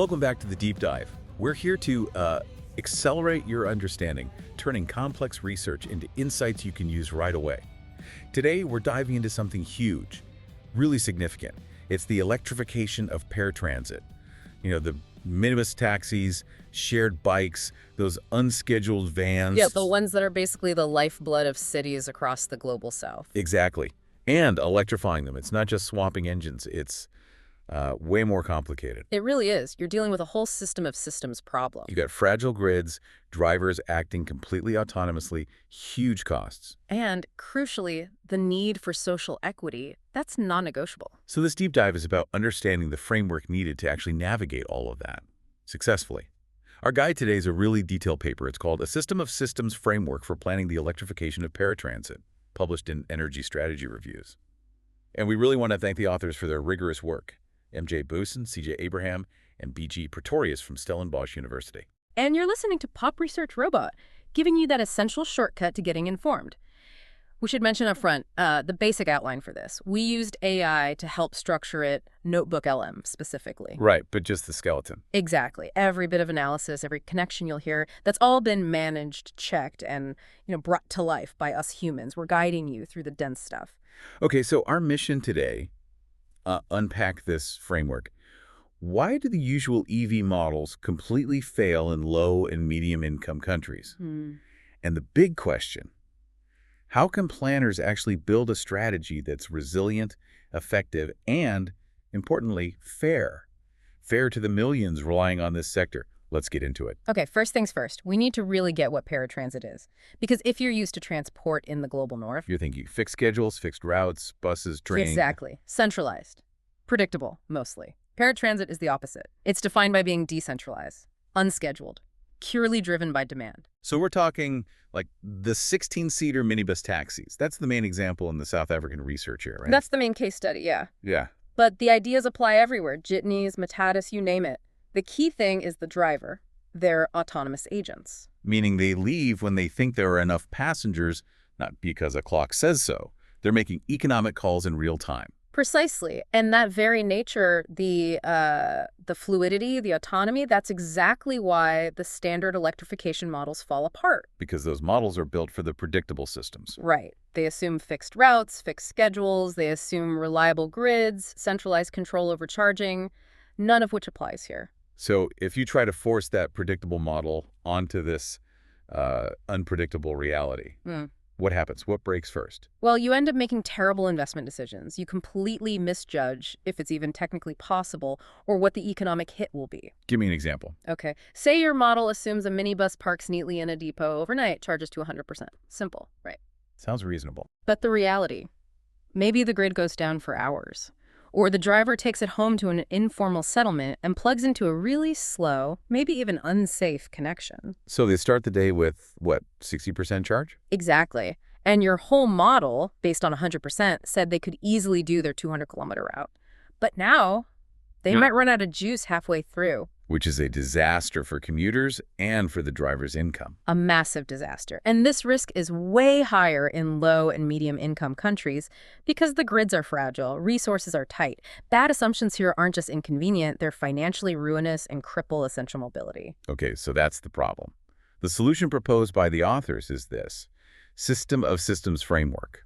Welcome back to the Deep Dive. We're here to accelerate your understanding, turning complex research into insights you can use right away. Today, we're diving into something huge, really significant. It's the electrification of paratransit. You know, the minibus taxis, shared bikes, those unscheduled vans. Yeah, the ones that are basically the lifeblood of cities across the global south. Exactly. And electrifying them. It's not just swapping engines. It's way more complicated. It really is. You're dealing with a whole system of systems problem. You got fragile grids, drivers acting completely autonomously, huge costs. And, crucially, the need for social equity. That's non-negotiable. So this deep dive is about understanding the framework needed to actually navigate all of that successfully. Our guide today is a really detailed paper. It's called A System of Systems Framework for Planning the Electrification of Paratransit, published in Energy Strategy Reviews. And we really want to thank the authors for their rigorous work. M.J. Booysen, C.J. Abraham, and B.G. Pretorius from Stellenbosch University. And you're listening to Pop Research Robot, giving you that essential shortcut to getting informed. We should mention up front the basic outline for this. We used AI to help structure it, Notebook LM specifically. Right, but just the skeleton. Exactly. Every bit of analysis, every connection you'll hear, that's all been managed, checked, and brought to life by us humans. We're guiding you through the dense stuff. Okay, so our mission today, unpack this framework. Why do the usual EV models completely fail in low and medium income countries? And the big question, how can planners actually build a strategy that's resilient, effective, and, importantly, fair? Fair to the millions relying on this sector. Let's get into it. Okay, first things first. We need to really get what paratransit is. Because if you're used to transport in the global north... You're thinking fixed schedules, fixed routes, buses, trains... Exactly. Centralized. Predictable, mostly. Paratransit is the opposite. It's defined by being decentralized, unscheduled, purely driven by demand. So we're talking like the 16-seater minibus taxis. That's the main example in the South African research here, right? That's the main case study, yeah. Yeah. But the ideas apply everywhere. Jitneys, Matatus, you name it. The key thing is the driver. They're autonomous agents. Meaning they leave when they think there are enough passengers, not because a clock says so. They're making economic calls in real time. Precisely. And that very nature, the fluidity, the autonomy, that's exactly why the standard electrification models fall apart. Because those models are built for the predictable systems. Right. They assume fixed routes, fixed schedules, they assume reliable grids, centralized control over charging, none of which applies here. So if you try to force that predictable model onto this unpredictable reality, what happens? What breaks first? Well, you end up making terrible investment decisions. You completely misjudge if it's even technically possible or what the economic hit will be. Give me an example. Okay. Say your model assumes a minibus parks neatly in a depot overnight, charges to 100%. Simple, right? Sounds reasonable. But the reality, maybe the grid goes down for hours. Or the driver takes it home to an informal settlement and plugs into a really slow, maybe even unsafe connection. So they start the day with, what, 60% charge? Exactly. And your whole model, based on 100%, said they could easily do their 200-kilometer route. But now, they might run out of juice halfway through. Which is a disaster for commuters and for the driver's income. A massive disaster. And this risk is way higher in low and medium income countries because the grids are fragile, resources are tight. Bad assumptions here aren't just inconvenient, they're financially ruinous and cripple essential mobility. Okay, so that's the problem. The solution proposed by the authors is this system of systems framework.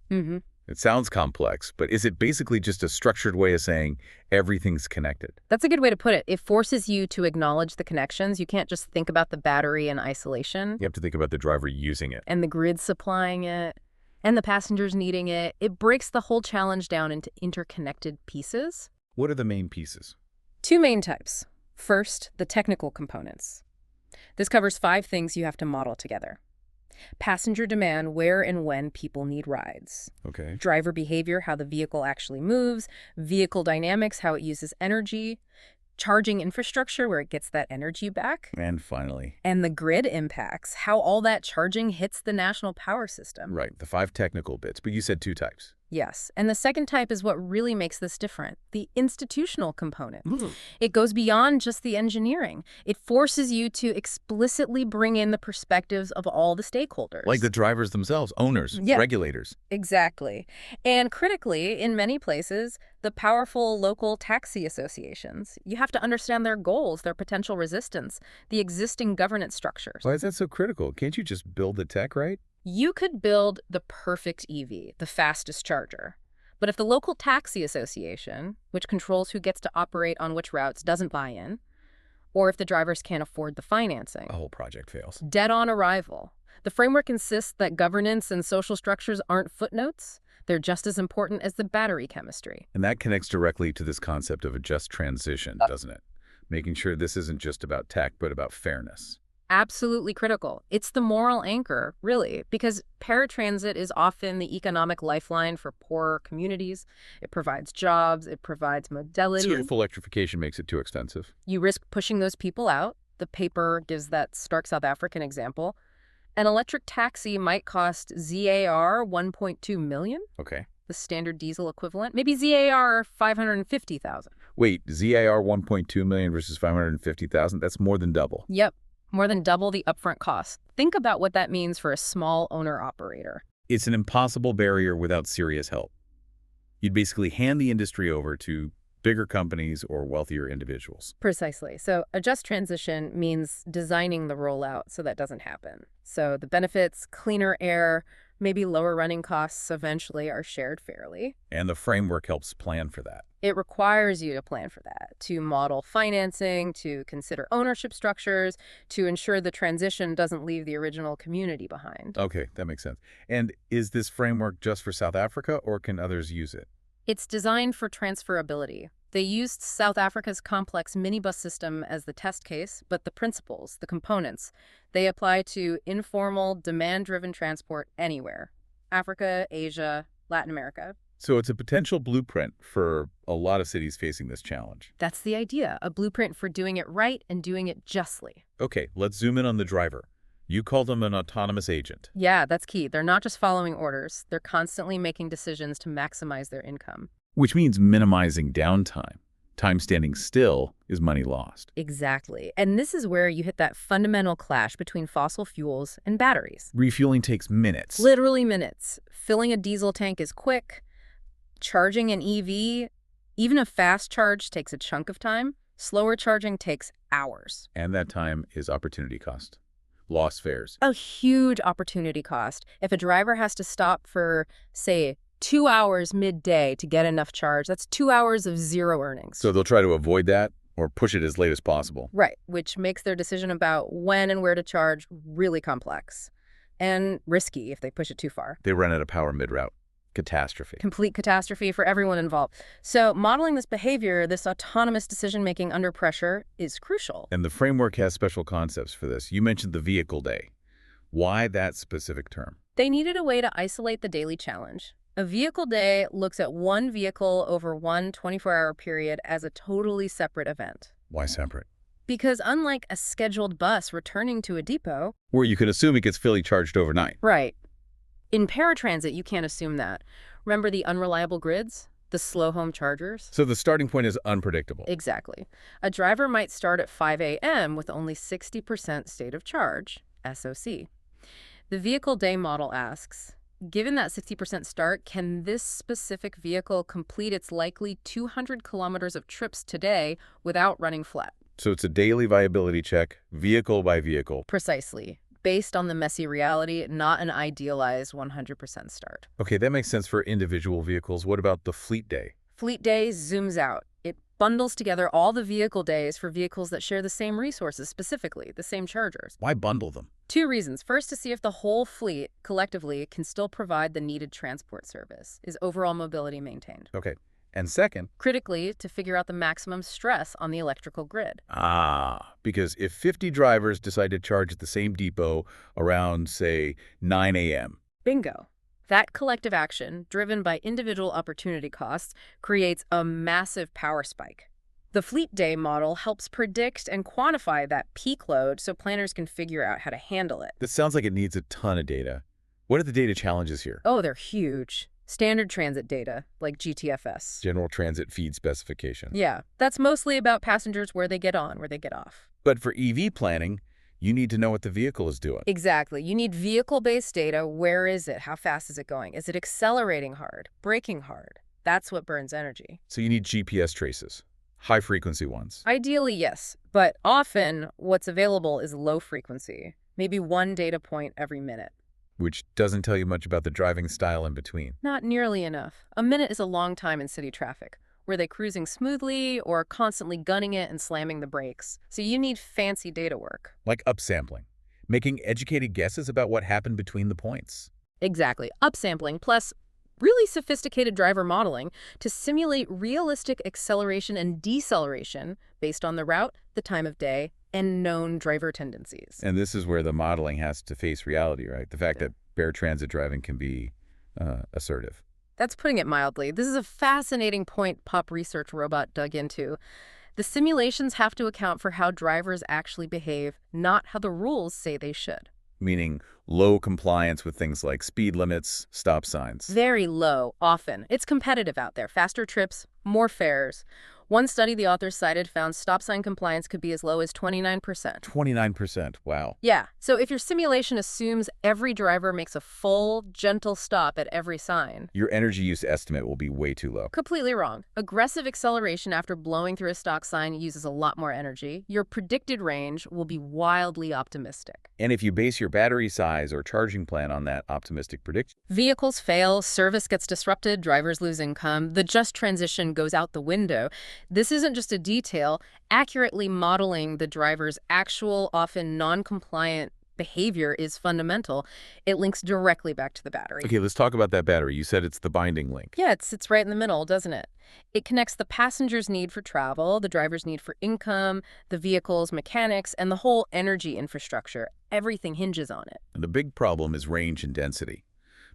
It sounds complex, but is it basically just a structured way of saying everything's connected? That's a good way to put it. It forces you to acknowledge the connections. You can't just think about the battery in isolation. You have to think about the driver using it. And the grid supplying it, and the passengers needing it. It breaks the whole challenge down into interconnected pieces. What are the main pieces? Two main types. First, the technical components. This covers 5 things you have to model together. Passenger demand, where and when people need rides. Okay. Driver behavior, how the vehicle actually moves. Vehicle dynamics, how it uses energy. Charging infrastructure, where it gets that energy back. And finally. And the grid impacts, how all that charging hits the national power system. Right, the 5 technical bits, but you said 2 types. Yes. And the second type is what really makes this different, the institutional component. Mm. It goes beyond just the engineering. It forces you to explicitly bring in the perspectives of all the stakeholders. Like the drivers themselves, owners, Yeah. regulators. Exactly. And critically, in many places, the powerful local taxi associations. You have to understand their goals, their potential resistance, the existing governance structures. Why is that so critical? Can't you just build the tech, right? You could build the perfect EV, the fastest charger. But if the local taxi association, which controls who gets to operate on which routes, doesn't buy in, or if the drivers can't afford the financing, The whole project fails. dead on arrival. The framework insists that governance and social structures aren't footnotes. They're just as important as the battery chemistry. And that connects directly to this concept of a just transition, doesn't it? Making sure this isn't just about tech, but about fairness. Absolutely critical. It's the moral anchor, really, because paratransit is often the economic lifeline for poorer communities. It provides jobs, it provides modality. So if electrification makes it too expensive? You risk pushing those people out. The paper gives that stark South African example. An electric taxi might cost ZAR 1.2 million, Okay. the standard diesel equivalent. Maybe ZAR 550,000. Wait, ZAR 1.2 million versus 550,000? That's more than double. Yep, more than double the upfront cost. Think about what that means for a small owner-operator. It's an impossible barrier without serious help. You'd basically hand the industry over to bigger companies or wealthier individuals. Precisely. So a just transition means designing the rollout so that doesn't happen. So the benefits, cleaner air, maybe lower running costs eventually are shared fairly. And the framework helps plan for that. It requires you to plan for that, to model financing, to consider ownership structures, to ensure the transition doesn't leave the original community behind. Okay, that makes sense. And is this framework just for South Africa, or can others use it? It's designed for transferability. They used South Africa's complex minibus system as the test case, but the principles, the components, they apply to informal, demand-driven transport anywhere. Africa, Asia, Latin America. So it's a potential blueprint for a lot of cities facing this challenge. That's the idea, a blueprint for doing it right and doing it justly. Okay, let's zoom in on the driver. You call them an autonomous agent. Yeah, that's key. They're not just following orders. They're constantly making decisions to maximize their income. Which means minimizing downtime. Time standing still is money lost. Exactly. And this is where you hit that fundamental clash between fossil fuels and batteries. Refueling takes minutes. Literally minutes. Filling a diesel tank is quick. Charging an EV, even a fast charge, takes a chunk of time. Slower charging takes hours. And that time is opportunity cost. Lost fares. A huge opportunity cost. If a driver has to stop for, say, 2 hours midday to get enough charge, that's 2 hours of zero earnings. So they'll try to avoid that or push it as late as possible. Right, which makes their decision about when and where to charge really complex and risky if they push it too far. They run out of power mid-route. Catastrophe. Complete catastrophe for everyone involved. So modeling this behavior, this autonomous decision-making under pressure, is crucial. And the framework has special concepts for this. You mentioned the vehicle day. Why that specific term? They needed a way to isolate the daily challenge. A vehicle day looks at one vehicle over one 24-hour period as a totally separate event. Why separate? Because unlike a scheduled bus returning to a depot... Where you can assume it gets fully charged overnight. Right. In paratransit, you can't assume that. Remember the unreliable grids? The slow home chargers? So the starting point is unpredictable. Exactly. A driver might start at 5 a.m. with only 60% state of charge, SOC. The vehicle day model asks, given that 60% start, can this specific vehicle complete its likely 200 kilometers of trips today without running flat? So it's a daily viability check, vehicle by vehicle. Precisely. Based on the messy reality, not an idealized 100% start. Okay, that makes sense for individual vehicles. What about the fleet day? Fleet day zooms out. It bundles together all the vehicle days for vehicles that share the same resources, specifically the same chargers. Why bundle them? 2 reasons. First, to see if the whole fleet, collectively, can still provide the needed transport service. Is overall mobility maintained? Okay. And second, critically, to figure out the maximum stress on the electrical grid. Because if 50 drivers decide to charge at the same depot around, say, 9 a.m. Bingo. That collective action, driven by individual opportunity costs, creates a massive power spike. The fleet day model helps predict and quantify that peak load so planners can figure out how to handle it. This sounds like it needs a ton of data. What are the data challenges here? Oh, they're huge. Standard transit data, like GTFS. General Transit Feed Specification. Yeah, that's mostly about passengers where they get on, where they get off. But for EV planning, you need to know what the vehicle is doing. Exactly. You need vehicle-based data. Where is it? How fast is it going? Is it accelerating hard? Braking hard? That's what burns energy. So you need GPS traces, high-frequency ones. Ideally, yes. But often, what's available is low frequency. Maybe one data point every minute. Which doesn't tell you much about the driving style in between. Not nearly enough. A minute is a long time in city traffic. Were they cruising smoothly or constantly gunning it and slamming the brakes? So you need fancy data work. Like upsampling, making educated guesses about what happened between the points. Exactly. Upsampling plus really sophisticated driver modeling to simulate realistic acceleration and deceleration based on the route, the time of day, and known driver tendencies. And this is where the modeling has to face reality, right? The fact that paratransit driving can be assertive. That's putting it mildly. This is a fascinating point Pop Research Robot dug into. The simulations have to account for how drivers actually behave, not how the rules say they should. Meaning low compliance with things like speed limits, stop signs. Very low, often. It's competitive out there. Faster trips, more fares. One study the authors cited found stop sign compliance could be as low as 29%. 29%, wow. Yeah, so if your simulation assumes every driver makes a full, gentle stop at every sign, Your energy use estimate will be way too low. completely wrong. Aggressive acceleration after blowing through a stop sign uses a lot more energy. Your predicted range will be wildly optimistic. And if you base your battery size or charging plan on that optimistic prediction, Vehicles fail, service gets disrupted, drivers lose income, the just transition goes out the window. This isn't just a detail. Accurately modeling the driver's actual, often non-compliant behavior is fundamental. It links directly back to the battery. okay, let's talk about that battery. You said it's the binding link. Yeah, it sits right in the middle, doesn't it? It connects the passenger's need for travel, the driver's need for income, the vehicle's mechanics, and the whole energy infrastructure. Everything hinges on it. And the big problem is range and density.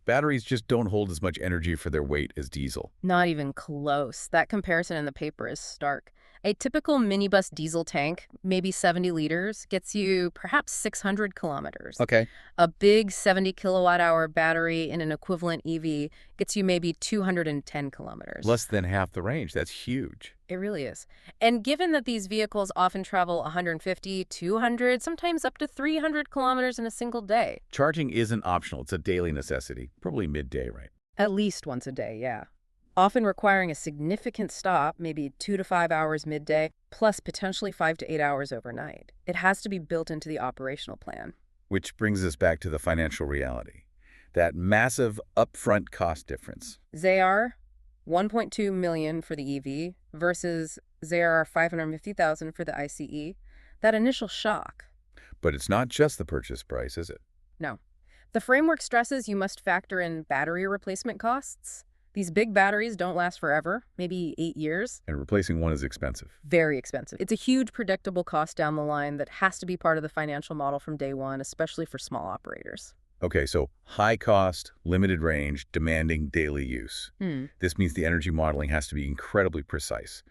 Batteries just don't hold as much energy for their weight as diesel. Not even close. That comparison in the paper is stark. A typical minibus diesel tank, maybe 70 liters, gets you perhaps 600 kilometers. Okay. A big 70 kilowatt-hour battery in an equivalent EV gets you maybe 210 kilometers. Less than half the range. That's huge. It really is. And given that these vehicles often travel 150, 200, sometimes up to 300 kilometers in a single day. Charging isn't optional. It's a daily necessity. Probably midday, right? At least once a day, yeah. Often requiring a significant stop, maybe 2 to 5 hours midday, plus potentially 5 to 8 hours overnight. It has to be built into the operational plan. Which brings us back to the financial reality. That massive upfront cost difference. ZAR, $1.2 million for the EV versus ZAR $550,000 for the ICE. That initial shock. But it's not just the purchase price, is it? No. The framework stresses you must factor in battery replacement costs. These big batteries don't last forever, maybe 8 years. And replacing one is expensive. Very expensive. It's a huge predictable cost down the line that has to be part of the financial model from day one, especially for small operators. Okay, so high cost, limited range, demanding daily use. This means the energy modeling has to be incredibly precise.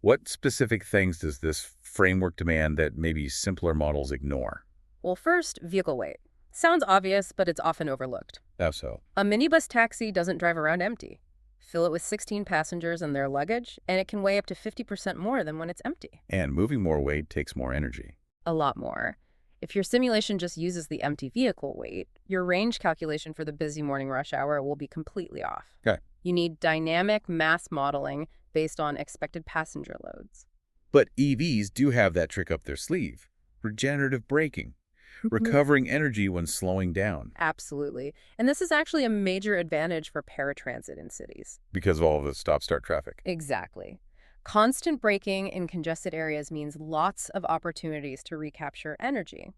What specific things does this framework demand that maybe simpler models ignore? Well, first, vehicle weight. Sounds obvious, but it's often overlooked. How so? A minibus taxi doesn't drive around empty. Fill it with 16 passengers and their luggage, and it can weigh up to 50% more than when it's empty. And moving more weight takes more energy. A lot more. If your simulation just uses the empty vehicle weight, your range calculation for the busy morning rush hour will be completely off. Okay. You need dynamic mass modeling based on expected passenger loads. But EVs do have that trick up their sleeve. Regenerative braking. Recovering energy when slowing down. Absolutely. And this is actually a major advantage for paratransit in cities. Because of all of the stop-start traffic. Exactly. Constant braking in congested areas means lots of opportunities to recapture energy.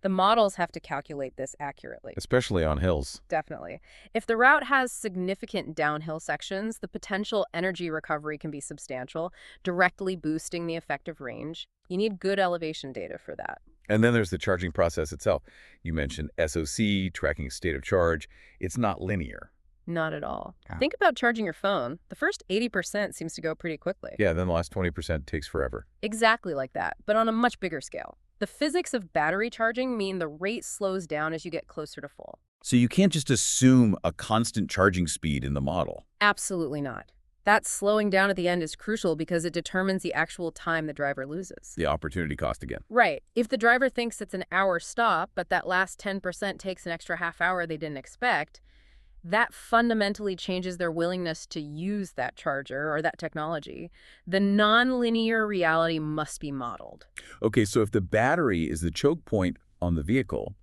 The models have to calculate this accurately. Especially on hills. Definitely. If the route has significant downhill sections, the potential energy recovery can be substantial, directly boosting the effective range. You need good elevation data for that. And then there's the charging process itself. You mentioned SOC, tracking state of charge. It's not linear. Not at all. Yeah. Think about charging your phone. The first 80% seems to go pretty quickly. Yeah, then the last 20% takes forever. Exactly like that, but on a much bigger scale. The physics of battery charging mean the rate slows down as you get closer to full. So you can't just assume a constant charging speed in the model. Absolutely not. That slowing down at the end is crucial because it determines the actual time the driver loses. The opportunity cost again. Right. If the driver thinks it's an hour stop, but that last 10% takes an extra half hour they didn't expect, that fundamentally changes their willingness to use that charger or that technology. The nonlinear reality must be modeled. Okay, so if the battery is the choke point on the vehicle,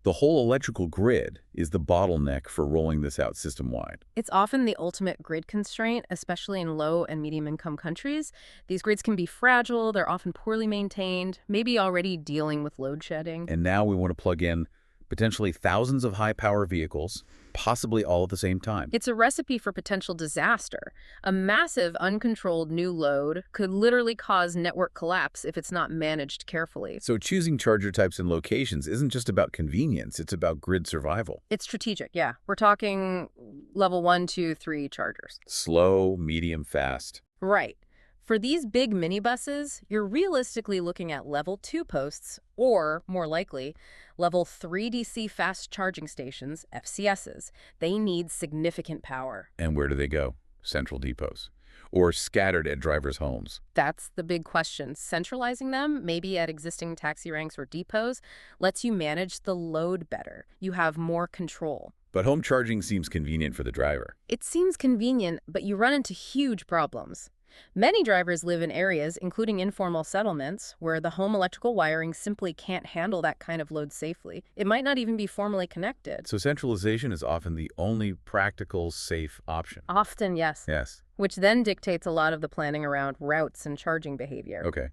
the whole electrical grid is the bottleneck for rolling this out system-wide. It's often the ultimate grid constraint, especially in low and medium-income countries. These grids can be fragile, they're often poorly maintained, maybe already dealing with load shedding. And now we want to plug in potentially thousands of high-power vehicles, possibly all at the same time. It's a recipe for potential disaster. A massive, uncontrolled new load could literally cause network collapse if it's not managed carefully. So choosing charger types and locations isn't just about convenience, it's about grid survival. It's strategic, yeah. We're talking level 1, 2, 3 chargers. Slow, medium, fast. Right. For these big minibuses, you're realistically looking at level 2 posts, or, more likely, level 3 DC fast charging stations, FCSs. They need significant power. And where do they go? Central depots. Or scattered at drivers' homes. That's the big question. Centralizing them, maybe at existing taxi ranks or depots, lets you manage the load better. You have more control. But home charging seems convenient for the driver. It seems convenient, but you run into huge problems. Many drivers live in areas, including informal settlements, where the home electrical wiring simply can't handle that kind of load safely. It might not even be formally connected. So centralization is often the only practical, safe option. Often, yes. Yes. Which then dictates a lot of the planning around routes and charging behavior. Okay.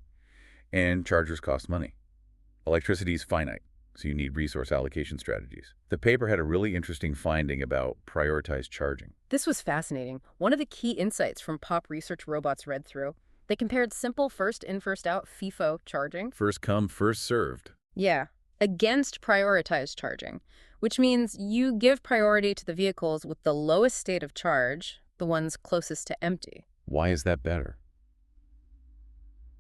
And chargers cost money. Electricity is finite, so you need resource allocation strategies. The paper had a really interesting finding about prioritized charging. This was fascinating. One of the key insights from Pop Research Robots read through, they compared simple first in, first out FIFO charging. First come, first served. Yeah, against prioritized charging, which means you give priority to the vehicles with the lowest state of charge, the ones closest to empty. Why is that better?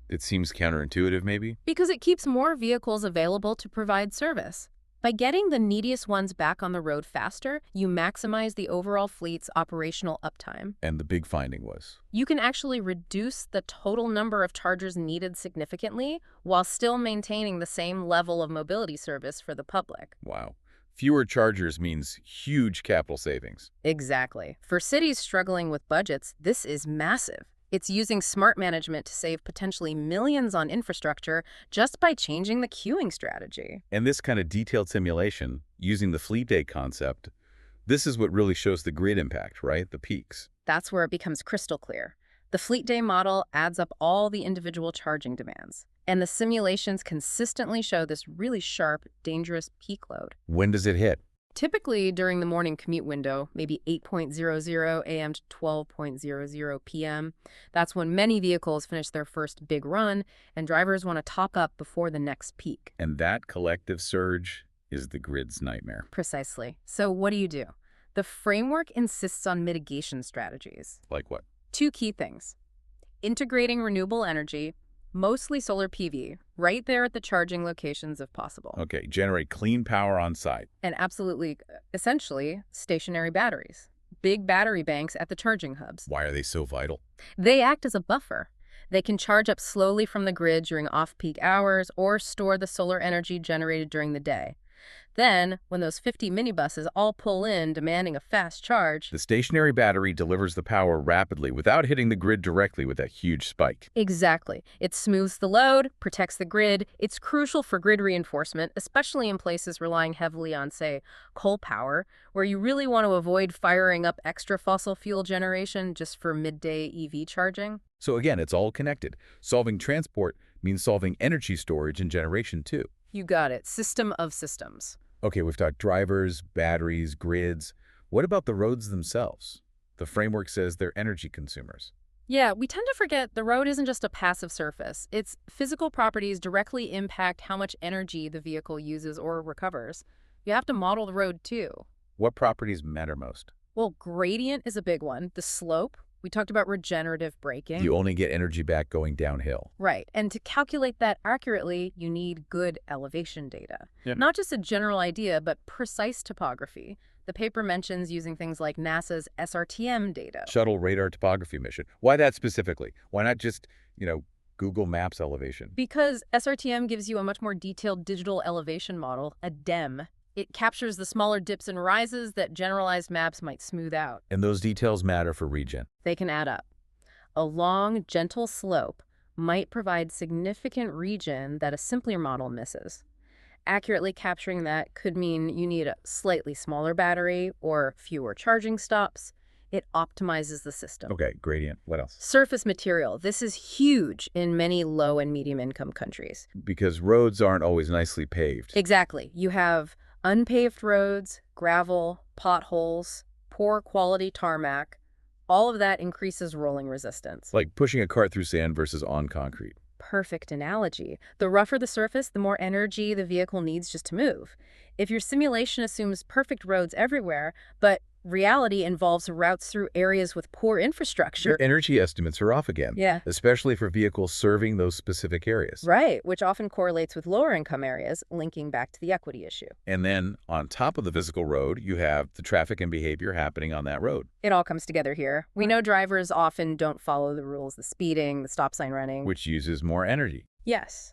It seems counterintuitive, maybe? Because it keeps more vehicles available to provide service. By getting the neediest ones back on the road faster, you maximize the overall fleet's operational uptime. And the big finding was? You can actually reduce the total number of chargers needed significantly while still maintaining the same level of mobility service for the public. Wow. Fewer chargers means huge capital savings. Exactly. For cities struggling with budgets, this is massive. It's using smart management to save potentially millions on infrastructure just by changing the queuing strategy. And this kind of detailed simulation, using the fleet day concept, this is what really shows the grid impact, right? The peaks. That's where it becomes crystal clear. The fleet day model adds up all the individual charging demands, and the simulations consistently show this really sharp, dangerous peak load. When does it hit? Typically during the morning commute window, maybe 8:00 a.m. to 12:00 p.m. That's when many vehicles finish their first big run, and drivers want to top up before the next peak. And that collective surge is the grid's nightmare. Precisely. So what do? The framework insists on mitigation strategies. Like what? 2 key things. Integrating renewable energy, mostly solar PV, right there at the charging locations if possible. Okay, generate clean power on site. And absolutely, essentially, stationary batteries. Big battery banks at the charging hubs. Why are they so vital? They act as a buffer. They can charge up slowly from the grid during off-peak hours or store the solar energy generated during the day. Then, when those 50 minibuses all pull in demanding a fast charge, the stationary battery delivers the power rapidly without hitting the grid directly with that huge spike. Exactly. It smooths the load, protects the grid. It's crucial for grid reinforcement, especially in places relying heavily on, say, coal power, where you really want to avoid firing up extra fossil fuel generation just for midday EV charging. So again, it's all connected. Solving transport means solving energy storage and generation too. You got it. System of systems. Okay, we've talked drivers, batteries, grids. What about the roads themselves? The framework says they're energy consumers. Yeah, we tend to forget the road isn't just a passive surface. Its physical properties directly impact how much energy the vehicle uses or recovers. You have to model the road too. What properties matter most? Well, gradient is a big one. The slope, We talked about regenerative braking. You only get energy back going downhill. Right. And to calculate that accurately, you need good elevation data. Yep. Not just a general idea, but precise topography. The paper mentions using things like NASA's SRTM data. Shuttle radar topography mission. Why that specifically? Why not just, Google Maps elevation? Because SRTM gives you a much more detailed digital elevation model, a DEM. It captures the smaller dips and rises that generalized maps might smooth out. And those details matter for regen. They can add up. A long, gentle slope might provide significant regen that a simpler model misses. Accurately capturing that could mean you need a slightly smaller battery or fewer charging stops. It optimizes the system. Okay, gradient. What else? Surface material. This is huge in many low and medium income countries. Because roads aren't always nicely paved. Exactly. You have unpaved roads, gravel, potholes, poor quality tarmac. All of that increases rolling resistance. Like pushing a cart through sand versus on concrete. Perfect analogy. The rougher the surface, the more energy the vehicle needs just to move. If your simulation assumes perfect roads everywhere, but reality involves routes through areas with poor infrastructure. Your energy estimates are off again. Yeah. Especially for vehicles serving those specific areas. Right, which often correlates with lower income areas, linking back to the equity issue. And then on top of the physical road, you have the traffic and behavior happening on that road. It all comes together here. We know drivers often don't follow the rules, the speeding, the stop sign running. Which uses more energy. Yes.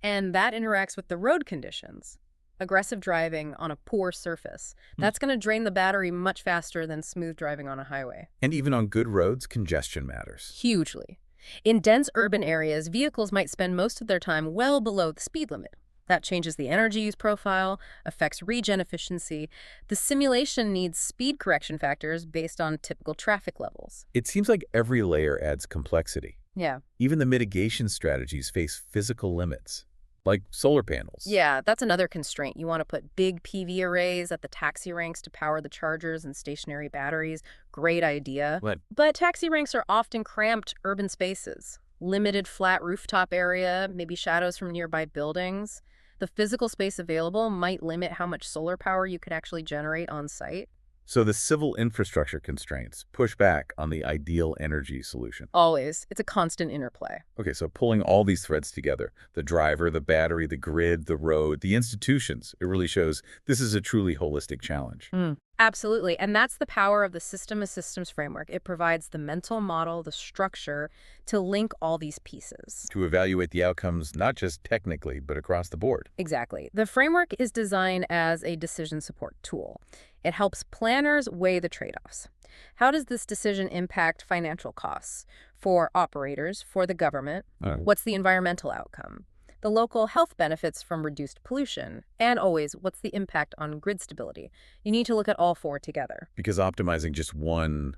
And that interacts with the road conditions. Aggressive driving on a poor surface. That's going to drain the battery much faster than smooth driving on a highway. And even on good roads, congestion matters. Hugely. In dense urban areas, vehicles might spend most of their time well below the speed limit. That changes the energy use profile, affects regen efficiency. The simulation needs speed correction factors based on typical traffic levels. It seems like every layer adds complexity. Yeah. Even the mitigation strategies face physical limits. Like solar panels. Yeah, that's another constraint. You want to put big PV arrays at the taxi ranks to power the chargers and stationary batteries. Great idea. But taxi ranks are often cramped urban spaces. Limited flat rooftop area, maybe shadows from nearby buildings. The physical space available might limit how much solar power you could actually generate on site. So the civil infrastructure constraints push back on the ideal energy solution. Always. It's a constant interplay. Okay, so pulling all these threads together, the driver, the battery, the grid, the road, the institutions, it really shows this is a truly holistic challenge. Absolutely. And that's the power of the system of systems framework. It provides the mental model, the structure to link all these pieces. To evaluate the outcomes, not just technically, but across the board. Exactly. The framework is designed as a decision support tool. It helps planners weigh the trade-offs. How does this decision impact financial costs for operators, for the government? What's the environmental outcome? The local health benefits from reduced pollution, and always, what's the impact on grid stability? You need to look at all four together. Because optimizing just one,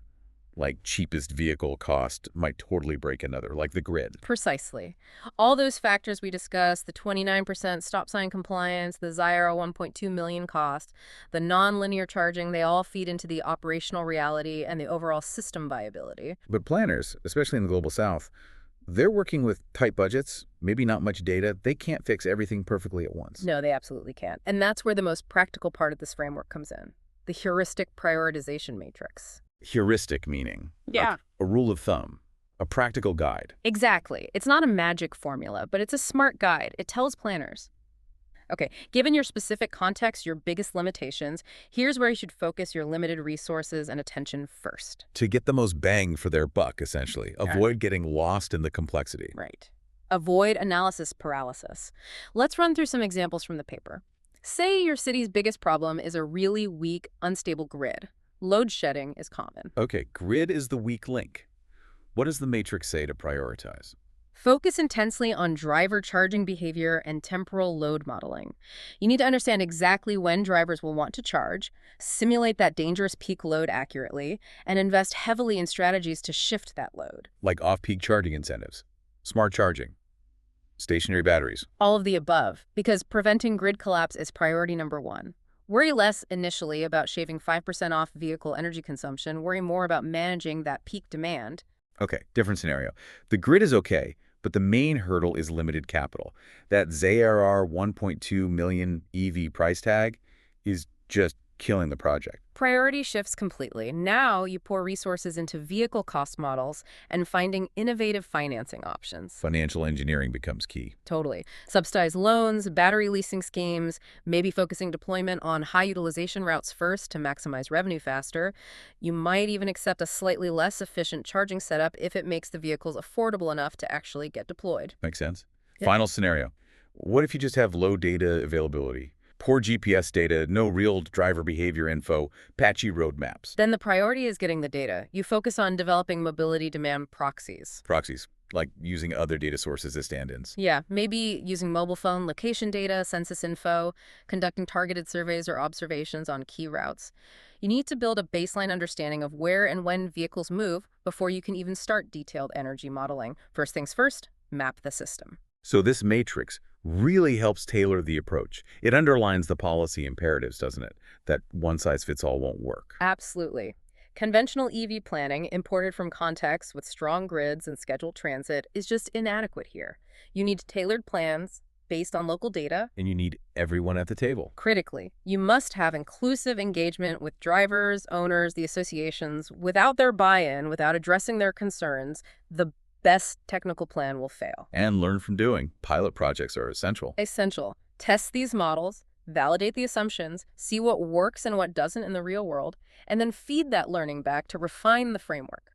cheapest vehicle cost might totally break another, like the grid. Precisely. All those factors we discussed, the 29% stop sign compliance, the Zyra 1.2 million cost, the non-linear charging, they all feed into the operational reality and the overall system viability. But planners, especially in the Global South, they're working with tight budgets, maybe not much data. They can't fix everything perfectly at once. No, they absolutely can't. And that's where the most practical part of this framework comes in, the heuristic prioritization matrix. Heuristic meaning? Yeah. A rule of thumb, a practical guide. Exactly. It's not a magic formula, but it's a smart guide. It tells planners, okay, given your specific context, your biggest limitations, here's where you should focus your limited resources and attention first. To get the most bang for their buck, essentially. Avoid getting lost in the complexity. Right. Avoid analysis paralysis. Let's run through some examples from the paper. Say your city's biggest problem is a really weak, unstable grid. Load shedding is common. Okay, grid is the weak link. What does the matrix say to prioritize? Focus intensely on driver charging behavior and temporal load modeling. You need to understand exactly when drivers will want to charge, simulate that dangerous peak load accurately, and invest heavily in strategies to shift that load. Like off-peak charging incentives, smart charging, stationary batteries. All of the above, because preventing grid collapse is priority number one. Worry less initially about shaving 5% off vehicle energy consumption. Worry more about managing that peak demand. Okay, different scenario. The grid is okay, but the main hurdle is limited capital. That ZRR 1.2 million EV price tag is just killing the project. Priority shifts completely. Now you pour resources into vehicle cost models and finding innovative financing options. Financial engineering becomes key. Totally. Subsidized loans, battery leasing schemes, maybe focusing deployment on high utilization routes first to maximize revenue faster. You might even accept a slightly less efficient charging setup if it makes the vehicles affordable enough to actually get deployed. Makes sense? Yeah. Final scenario. What if you just have low data availability? Poor GPS data, no real driver behavior info, patchy road maps. Then the priority is getting the data. You focus on developing mobility demand proxies. Proxies, like using other data sources as stand-ins. Yeah, maybe using mobile phone location data, census info, conducting targeted surveys or observations on key routes. You need to build a baseline understanding of where and when vehicles move before you can even start detailed energy modeling. First things first, map the system. So this matrix really helps tailor the approach. It underlines the policy imperatives, doesn't it? That one-size-fits-all won't work. Absolutely. Conventional EV planning, imported from contexts with strong grids and scheduled transit, is just inadequate here. You need tailored plans based on local data. And you need everyone at the table. Critically, you must have inclusive engagement with drivers, owners, the associations. Without their buy-in, without addressing their concerns, the best technical plan will fail. And learn from doing. Pilot projects are essential. Essential. Test these models, validate the assumptions, see what works and what doesn't in the real world, and then feed that learning back to refine the framework.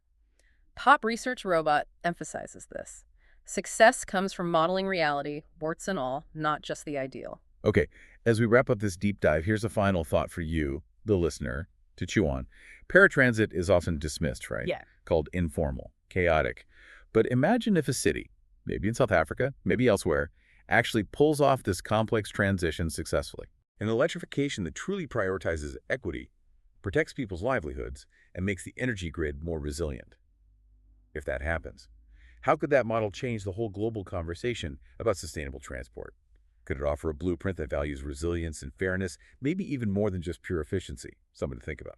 Pop Research Robot emphasizes this. Success comes from modeling reality, warts and all, not just the ideal. Okay, as we wrap up this deep dive, here's a final thought for you, the listener, to chew on. Paratransit is often dismissed, right? Yeah. Called informal, chaotic. But imagine if a city, maybe in South Africa, maybe elsewhere, actually pulls off this complex transition successfully. An electrification that truly prioritizes equity, protects people's livelihoods, and makes the energy grid more resilient. If that happens, how could that model change the whole global conversation about sustainable transport? Could it offer a blueprint that values resilience and fairness, maybe even more than just pure efficiency? Something to think about.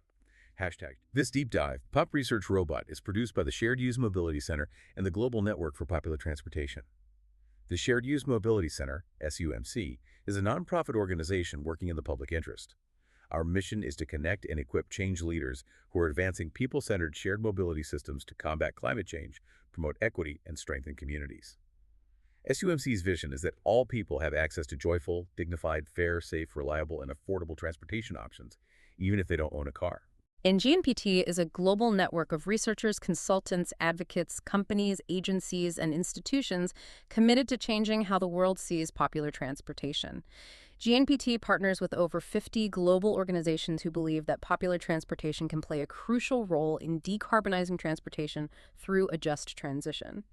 Hashtag. This deep dive, Pop Research Robot, is produced by the Shared Use Mobility Center and the Global Network for Popular Transportation. The Shared Use Mobility Center, SUMC, is a nonprofit organization working in the public interest. Our mission is to connect and equip change leaders who are advancing people-centered shared mobility systems to combat climate change, promote equity, and strengthen communities. SUMC's vision is that all people have access to joyful, dignified, fair, safe, reliable, and affordable transportation options, even if they don't own a car. And GNPT is a global network of researchers, consultants, advocates, companies, agencies, and institutions committed to changing how the world sees popular transportation. GNPT partners with over 50 global organizations who believe that popular transportation can play a crucial role in decarbonizing transportation through a just transition.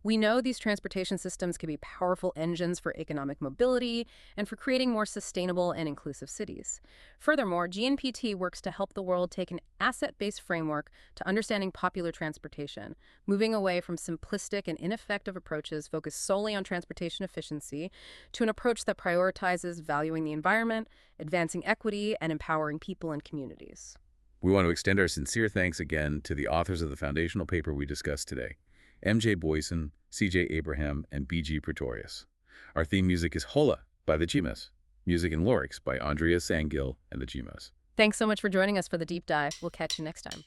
We know these transportation systems can be powerful engines for economic mobility and for creating more sustainable and inclusive cities. Furthermore, GNPT works to help the world take an asset-based framework to understanding popular transportation, moving away from simplistic and ineffective approaches focused solely on transportation efficiency to an approach that prioritizes valuing the environment, advancing equity, and empowering people and communities. We want to extend our sincere thanks again to the authors of the foundational paper we discussed today, M.J. Booysen, C.J. Abraham, and B.G. Pretorius. Our theme music is Hola by the Jimas. Music and lyrics by Andrea Sangil and the Jimas. Thanks so much for joining us for the deep dive. We'll catch you next time.